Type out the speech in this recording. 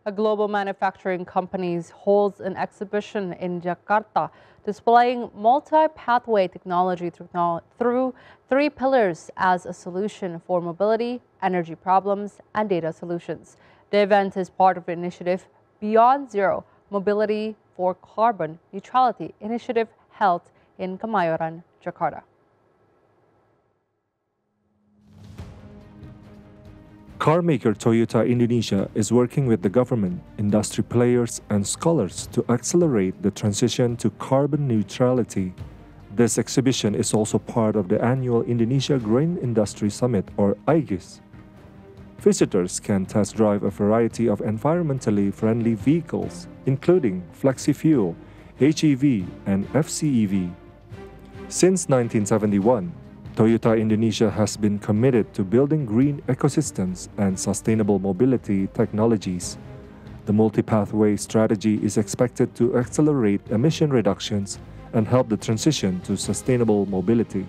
A global manufacturing company holds an exhibition in Jakarta displaying multi-pathway technology through three pillars as a solution for mobility, energy problems, and data solutions. The event is part of the initiative Beyond Zero Mobility for Carbon Neutrality initiative held in Kemayoran, Jakarta. Carmaker Toyota Indonesia is working with the government, industry players, and scholars to accelerate the transition to carbon neutrality. This exhibition is also part of the annual Indonesia Green Industry Summit, or IGIS. Visitors can test drive a variety of environmentally friendly vehicles, including flexi-fuel, HEV, and FCEV. Since 1971, Toyota Indonesia has been committed to building green ecosystems and sustainable mobility technologies. The multi-pathway strategy is expected to accelerate emission reductions and help the transition to sustainable mobility.